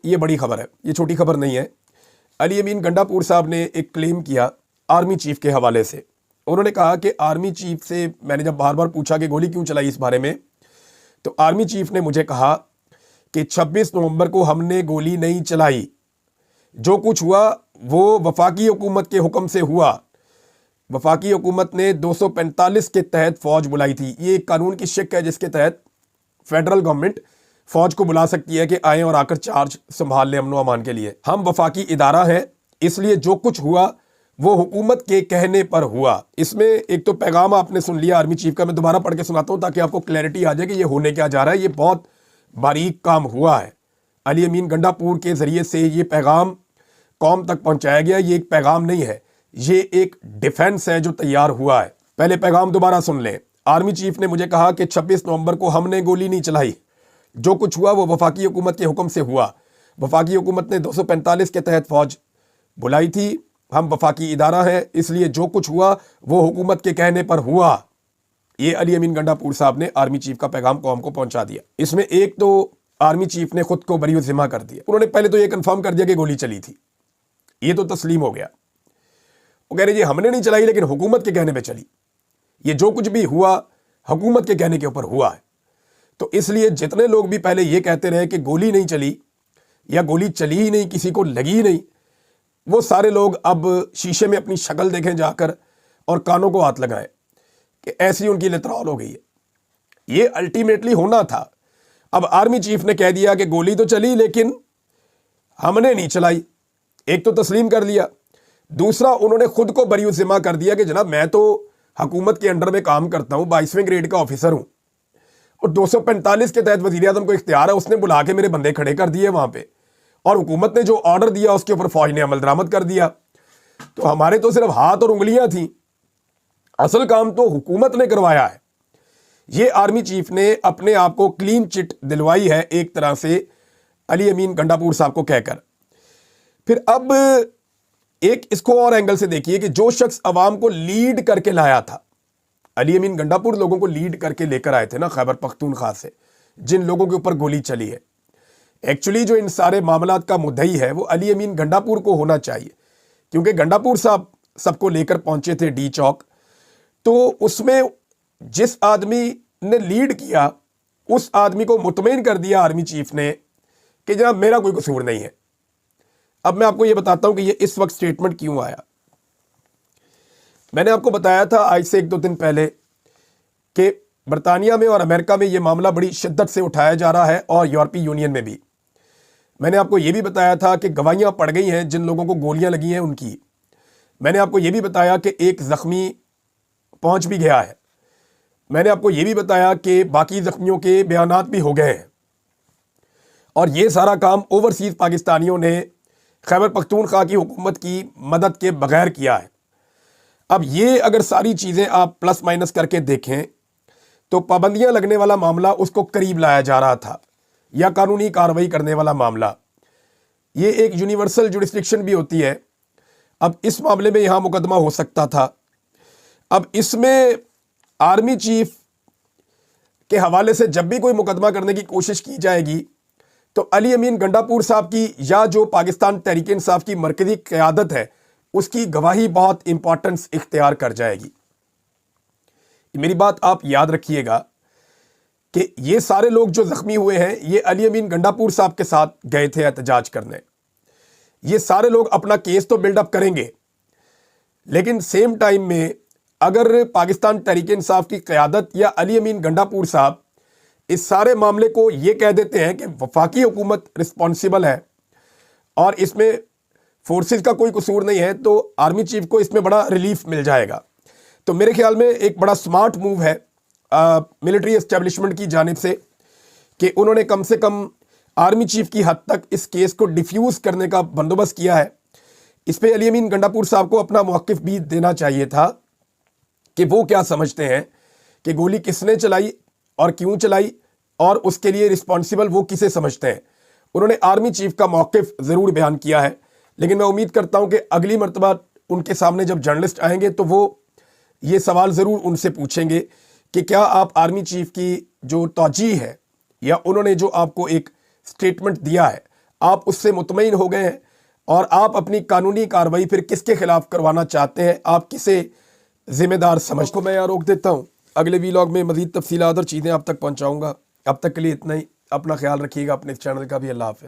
یہ بڑی خبر ہے, یہ چھوٹی خبر نہیں ہے. علی امین گنڈاپور صاحب نے ایک کلیم کیا آرمی چیف کے حوالے سے. انہوں نے کہا کہ آرمی چیف سے میں نے جب بار بار پوچھا کہ گولی کیوں چلائی اس بارے میں, تو آرمی چیف نے مجھے کہا کہ 26 نومبر کو ہم نے گولی نہیں چلائی, جو کچھ ہوا وہ وفاقی حکومت کے حکم سے ہوا. وفاقی حکومت نے 245 کے تحت فوج بلائی تھی. یہ ایک قانون کی شق ہے جس کے تحت فیڈرل گورنمنٹ فوج کو بلا سکتی ہے کہ آئیں اور آ کر چارج سنبھال لیں امن و امان کے لیے. ہم وفاقی ادارہ ہیں, اس لیے جو کچھ ہوا وہ حکومت کے کہنے پر ہوا. اس میں ایک تو پیغام آپ نے سن لیا آرمی چیف کا, میں دوبارہ پڑھ کے سناتا ہوں تاکہ آپ کو کلیئرٹی آ جائے کہ یہ ہونے کیا جا رہا ہے. یہ بہت باریک کام ہوا ہے. علی امین گنڈاپور کے ذریعے سے یہ پیغام قوم تک پہنچایا گیا. یہ ایک پیغام نہیں ہے, یہ ایک ڈیفنس ہے جو تیار ہوا ہے. پہلے پیغام دوبارہ سن لیں. آرمی چیف نے مجھے کہا کہ 26 نومبر کو ہم نے گولی نہیں چلائی, جو کچھ ہوا وہ وفاقی حکومت کے حکم سے ہوا. وفاقی حکومت نے 245 کے تحت فوج بلائی تھی. ہم وفاقی ادارہ ہیں, اس لیے جو کچھ ہوا وہ حکومت کے کہنے پر ہوا. یہ علی امین گنڈاپور صاحب نے آرمی چیف کا پیغام قوم کو پہنچا دیا. اس میں ایک تو آرمی چیف نے خود کو بری الذمہ کر دیا. انہوں نے پہلے تو یہ کنفرم کر دیا کہ گولی چلی تھی, یہ تو تسلیم ہو گیا. وہ کہہ رہے جی ہم نے نہیں چلائی لیکن حکومت کے کہنے پہ چلی. یہ جو کچھ بھی ہوا حکومت کے کہنے کے اوپر ہوا ہے. تو اس لیے جتنے لوگ بھی پہلے یہ کہتے رہے کہ گولی نہیں چلی یا گولی چلی ہی نہیں, کسی کو لگی ہی نہیں, وہ سارے لوگ اب شیشے میں اپنی شکل دیکھیں جا کر اور کانوں کو ہاتھ لگائیں کہ ایسی ان کی لترال ہو گئی ہے. یہ الٹیمیٹلی ہونا تھا. اب آرمی چیف نے کہہ دیا کہ گولی تو چلی لیکن ہم نے نہیں چلائی. ایک تو تسلیم کر لیا, دوسرا انہوں نے خود کو بری الذمہ کر دیا کہ جناب میں تو حکومت کے انڈر میں کام کرتا ہوں, 22ویں گریڈ کا آفیسر ہوں, اور 245 کے تحت وزیر اعظم کو اختیار ہے, اس نے بلا کے میرے بندے کھڑے کر دیے وہاں پہ, اور حکومت نے جو آرڈر دیا اس کے اوپر فوج نے عمل درآمد کر دیا. تو ہمارے تو صرف ہاتھ اور انگلیاں تھیں, اصل کام تو حکومت نے کروایا ہے. یہ آرمی چیف نے اپنے آپ کو کلین چٹ دلوائی ہے ایک طرح سے علی امین گنڈاپور صاحب کو کہہ کر. پھر اب ایک اس کو اور اینگل سے دیکھیے کہ جو شخص عوام کو لیڈ کر کے لایا تھا, علی امین گنڈاپور لوگوں کو لیڈ کر کے لے کر آئے تھے نا خیبر پختونخوا سے, جن لوگوں کے اوپر گولی چلی ہے. ایکچولی جو ان سارے معاملات کا مدعی ہے وہ علی امین گنڈاپور کو ہونا چاہیے, کیونکہ گنڈاپور صاحب سب کو لے کر پہنچے تھے ڈی چوک. تو اس میں جس آدمی نے لیڈ کیا اس آدمی کو مطمئن کر دیا آرمی چیف نے کہ جناب میرا کوئی قصور نہیں ہے. اب میں آپ کو یہ بتاتا ہوں کہ یہ اس وقت سٹیٹمنٹ کیوں آیا. میں نے آپ کو بتایا تھا آج سے 1-2 دن پہلے کہ برطانیہ میں اور امریکہ میں یہ معاملہ بڑی شدت سے اٹھایا جا رہا ہے, اور یورپی یونین میں بھی. میں نے آپ کو یہ بھی بتایا تھا کہ گواہیاں پڑ گئی ہیں جن لوگوں کو گولیاں لگی ہیں ان کی. میں نے آپ کو یہ بھی بتایا کہ ایک زخمی پہنچ بھی گیا ہے. میں نے آپ کو یہ بھی بتایا کہ باقی زخمیوں کے بیانات بھی ہو گئے ہیں. اور یہ سارا کام اوورسیز پاکستانیوں نے خیبر پختونخوا کی حکومت کی مدد کے بغیر کیا ہے. اب یہ اگر ساری چیزیں آپ پلس مائنس کر کے دیکھیں تو پابندیاں لگنے والا معاملہ اس کو قریب لایا جا رہا تھا, یا قانونی کارروائی کرنے والا معاملہ. یہ ایک یونیورسل جوڈسڈکشن بھی ہوتی ہے. اب اس معاملے میں یہاں مقدمہ ہو سکتا تھا. اب اس میں آرمی چیف کے حوالے سے جب بھی کوئی مقدمہ کرنے کی کوشش کی جائے گی تو علی امین گنڈاپور صاحب کی یا جو پاکستان تحریک انصاف کی مرکزی قیادت ہے اس کی گواہی بہت امپورٹنس اختیار کر جائے گی. میری بات آپ یاد رکھیے گا کہ یہ سارے لوگ جو زخمی ہوئے ہیں یہ علی امین گنڈاپور صاحب کے ساتھ گئے تھے احتجاج کرنے. یہ سارے لوگ اپنا کیس تو بلڈ اپ کریں گے, لیکن سیم ٹائم میں اگر پاکستان تحریک انصاف کی قیادت یا علی امین گنڈاپور صاحب اس سارے معاملے کو یہ کہہ دیتے ہیں کہ وفاقی حکومت رسپانسیبل ہے اور اس میں فورسز کا کوئی قصور نہیں ہے, تو آرمی چیف کو اس میں بڑا ریلیف مل جائے گا. تو میرے خیال میں ایک بڑا سمارٹ موو ہے ملٹری اسٹیبلشمنٹ کی جانب سے کہ انہوں نے کم سے کم آرمی چیف کی حد تک اس کیس کو ڈیفیوز کرنے کا بندوبست کیا ہے. اس پہ علی امین گنڈاپور صاحب کو اپنا موقف بھی دینا چاہیے تھا کہ وہ کیا سمجھتے ہیں کہ گولی کس نے چلائی اور کیوں چلائی, اور اس کے لیے رسپانسیبل وہ کسے سمجھتے ہیں. انہوں نے آرمی چیف کا موقف ضرور بیان کیا ہے, لیکن میں امید کرتا ہوں کہ اگلی مرتبہ ان کے سامنے جب جرنلسٹ آئیں گے تو وہ یہ سوال ضرور ان سے پوچھیں گے کہ کیا آپ آرمی چیف کی جو توجیہ ہے یا انہوں نے جو آپ کو ایک سٹیٹمنٹ دیا ہے آپ اس سے مطمئن ہو گئے ہیں اور آپ اپنی قانونی کارروائی پھر کس کے خلاف کروانا چاہتے ہیں، آپ کسے ذمہ دار سمجھتے ہیں؟ میں یہاں روک دیتا ہوں، اگلے ویلاگ میں مزید تفصیلات اور چیزیں آپ تک پہنچاؤں گا۔ اب تک کے لیے اتنا ہی، اپنا خیال رکھیے گا، اپنے اس چینل کا بھی۔ اللہ حافظ۔